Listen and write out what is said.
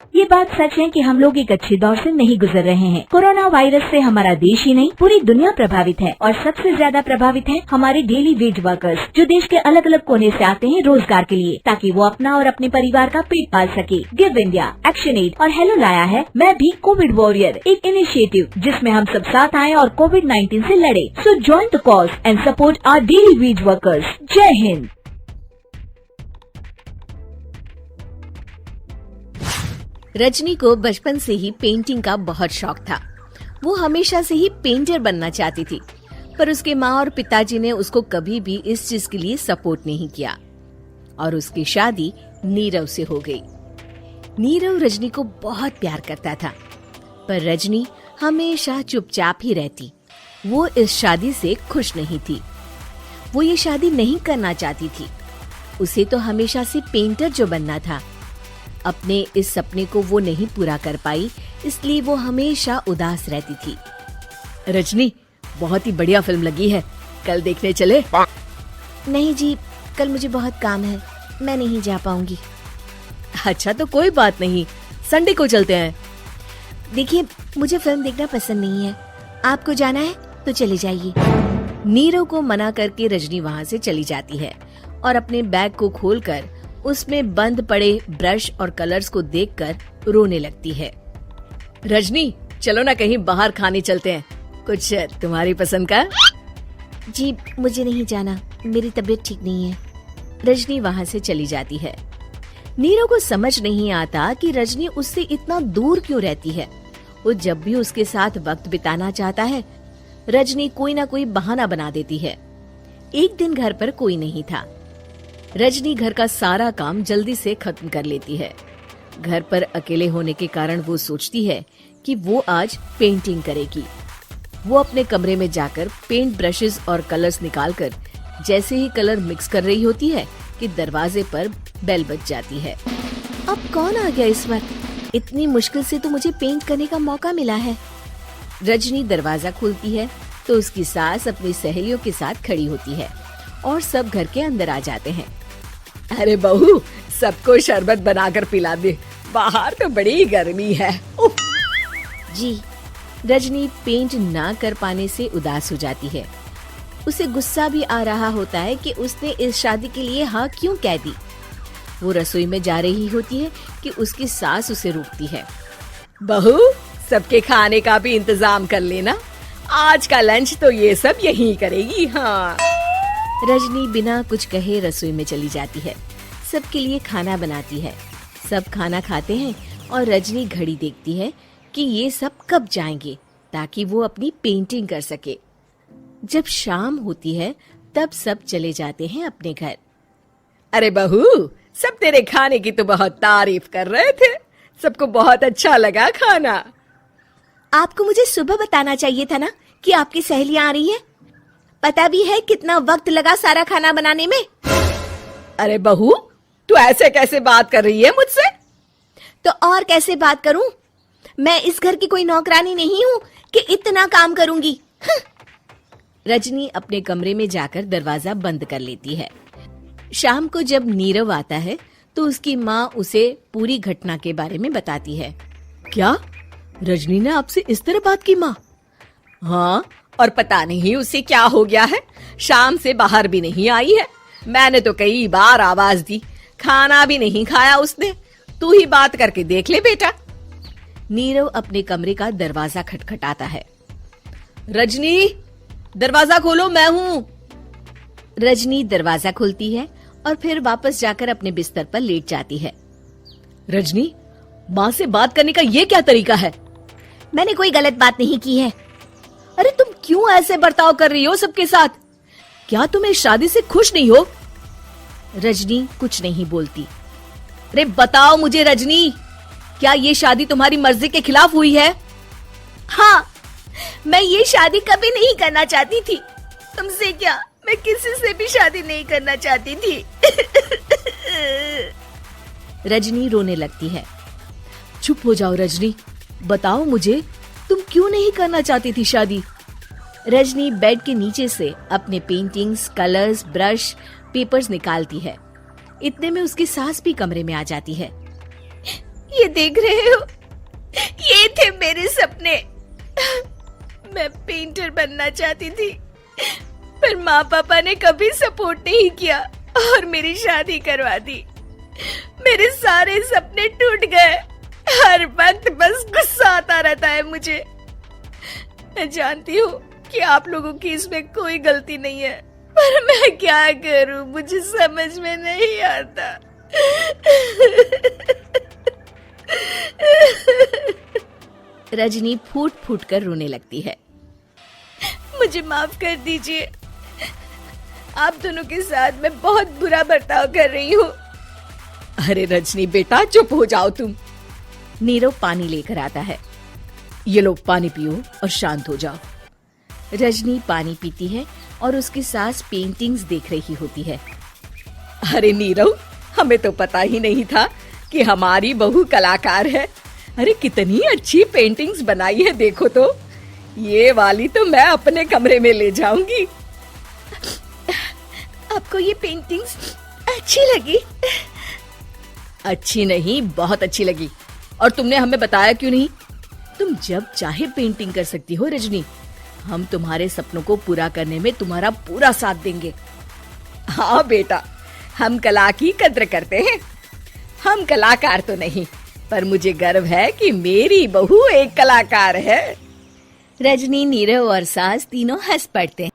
ये बात सच है कि हम लोग एक अच्छे दौर से नहीं गुजर रहे हैं। कोरोना वायरस से हमारा देश ही नहीं पूरी दुनिया प्रभावित है और सबसे ज्यादा प्रभावित है हमारे डेली वेज वर्कर्स, जो देश के अलग अलग कोने से आते हैं रोजगार के लिए, ताकि वो अपना और अपने परिवार का पेट पाल सके। गिव इंडिया, एक्शन एड और हेलो लाया है मैं भी कोविड वॉरियर, एक इनिशिएटिव जिसमें हम सब साथ आए और कोविड-19 से लड़े। So join the cause and support our daily wage workers. जय हिंद। रजनी को बचपन से ही पेंटिंग का बहुत शौक था। वो हमेशा से ही पेंटर बनना चाहती थी, पर उसके माँ और पिताजी ने उसको कभी भी इस चीज के लिए सपोर्ट नहीं किया और उसकी शादी नीरव से हो गई। नीरव रजनी को बहुत प्यार करता था, पर रजनी हमेशा चुपचाप ही रहती। वो इस शादी से खुश नहीं थी। वो ये शादी नहीं करना चाहती थी। उसे तो हमेशा से पेंटर जो बनना था। अपने इस सपने को वो नहीं पूरा कर पाई, इसलिए वो हमेशा उदास रहती थी। रजनी, बहुत ही बढ़िया फिल्म लगी है, कल देखने चले? नहीं जी, कल मुझे बहुत काम है, मैं नहीं जा पाऊंगी। अच्छा तो कोई बात नहीं, संडे को चलते हैं। देखिए, मुझे फिल्म देखना पसंद नहीं है। आपको जाना है तो चले जाइए। नीरव को मना करके रजनी वहाँ से चली जाती है और अपने बैग को खोलकर उसमें बंद पड़े ब्रश और कलर्स को देखकर रोने लगती है। रजनी, चलो ना कहीं बाहर खाने चलते हैं, कुछ तुम्हारी पसंद का। जी, मुझे नहीं जाना, मेरी तबीयत ठीक नहीं है। रजनी वहाँ से चली जाती है। नीरव को समझ नहीं आता कि रजनी उससे इतना दूर क्यों रहती है। वो जब भी उसके साथ वक्त बिताना चाहता है, रजनी कोई ना कोई बहाना बना देती है। एक दिन घर पर कोई नहीं था। रजनी घर का सारा काम जल्दी से खत्म कर लेती है। घर पर अकेले होने के कारण वो सोचती है कि वो आज पेंटिंग करेगी। वो अपने कमरे में जाकर पेंट ब्रशेस और कलर्स निकालकर जैसे ही कलर मिक्स कर रही होती है कि दरवाजे पर बेल बज जाती है। अब कौन आ गया इस वक्त? इतनी मुश्किल से तो मुझे पेंट करने का मौका मिला है। रजनी दरवाजा खोलती है तो उसकी सास अपनी सहेलियों के साथ खड़ी होती है और सब घर के अंदर आ जाते हैं। अरे बहू, सबको शरबत बनाकर पिला दे, बाहर तो बड़ी गर्मी है। जी। रजनी पेंट ना कर पाने से उदास हो जाती है। उसे गुस्सा भी आ रहा होता है कि उसने इस शादी के लिए हाँ क्यों कह दी। वो रसोई में जा रही होती है कि उसकी सास उसे रोकती है। बहू, सबके खाने का भी इंतजाम कर लेना, आज का लंच तो ये सब यहीं करेगी। हाँ। रजनी बिना कुछ कहे रसोई में चली जाती है। सबके लिए खाना बनाती है। सब खाना खाते हैं और रजनी घड़ी देखती है कि ये सब कब जाएंगे ताकि वो अपनी पेंटिंग कर सके। जब शाम होती है तब सब चले जाते हैं अपने घर। अरे बहू, सब तेरे खाने की तो बहुत तारीफ कर रहे थे, सबको बहुत अच्छा लगा खाना। आपको मुझे सुबह बताना चाहिए था ना कि आपकी सहेलियां आ रही हैं। पता भी है कितना वक्त लगा सारा खाना बनाने में। अरे बहू, तू ऐसे कैसे बात कर रही है मुझसे? तो और कैसे बात करूं? मैं इस घर की कोई नौकरानी नहीं हूं कि इतना काम करूंगी। रजनी अपने कमरे में जाकर दरवाजा बंद कर लेती है। शाम को जब नीरव आता है तो उसकी माँ उसे पूरी घटना के बारे में बताती है। क्या रजनी ने आपसे इस तरह बात की माँ? हाँ, और पता नहीं उसे क्या हो गया है, शाम से बाहर भी नहीं आई है। मैंने तो कई बार आवाज दी, खाना भी नहीं खाया उसने। तू ही बात करके देख ले बेटा। नीरव अपने कमरे का दरवाजा खटखटाता है। रजनी, दरवाजा खोलो, मैं हूँ। रजनी दरवाजा खोलती है और फिर वापस जाकर अपने बिस्तर पर लेट जाती है। रजनी, माँ से बात करने का ये क्या तरीका है? मैंने कोई गलत बात नहीं की है। अरे तुम क्यों ऐसे बर्ताव कर रही हो सबके साथ? क्या तुम इस शादी से खुश नहीं हो? रजनी कुछ नहीं बोलती। अरे बताओ मुझे रजनी, क्या ये शादी तुम्हारी मर्जी के खिलाफ हुई है? हाँ, मैं ये शादी कभी नहीं करना चाहती थी। तुमसे क्या, मैं किसी से भी शादी नहीं करना चाहती थी। रजनी रोने लगती है। चुप हो जाओ रजनी, बताओ मुझे, तुम क्यों नहीं करना चाहती थी शादी? रजनी बेड के नीचे से अपने पेंटिंग्स, कलर्स, ब्रश, पेपर्स निकालती है। इतने में उसकी सास भी कमरे में आ जाती है। ये देख रहे हो, ये थे मेरे सपने। मैं पेंटर बनना चाहती थी, पर माँ पापा ने कभी सपोर्ट नहीं किया और मेरी शादी करवा दी। मेरे सारे सपने टूट गए। हर वक्त बस गुस्सा आता रहता है मुझे। मैं जानती हूँ कि आप लोगों की इसमें कोई गलती नहीं है, पर मैं क्या करूँ, मुझे समझ में नहीं आता। रजनी फूट फूट कर रोने लगती है। मुझे माफ कर दीजिए, आप दोनों के साथ मैं बहुत बुरा बर्ताव कर रही हूँ। अरे रजनी बेटा, चुप हो जाओ तुम। नीरव पानी लेकर आता है। ये लो पानी पियो और शांत हो जाओ। रजनी पानी पीती है और उसकी सास पेंटिंग्स देख रही होती है। अरे नीरव, हमें तो पता ही नहीं था कि हमारी बहू कलाकार है। अरे कितनी अच्छी पेंटिंग्स बनाई है, देखो तो। ये वाली तो मैं अपने कमरे में ले जाऊंगी। आपको ये पेंटिंग्स अच्छी लगी? अच्छी नहीं, बहुत अच्छी लगी। और तुमने हमें बताया क्यों नहीं? तुम जब चाहे पेंटिंग कर सकती हो रजनी। हम तुम्हारे सपनों को पूरा करने में तुम्हारा पूरा साथ देंगे। हाँ बेटा, हम कला की कद्र करते हैं। हम कलाकार तो नहीं, पर मुझे गर्व है कि मेरी बहू एक कलाकार है। रजनी, नीरव और सास तीनों हंस पड़ते हैं।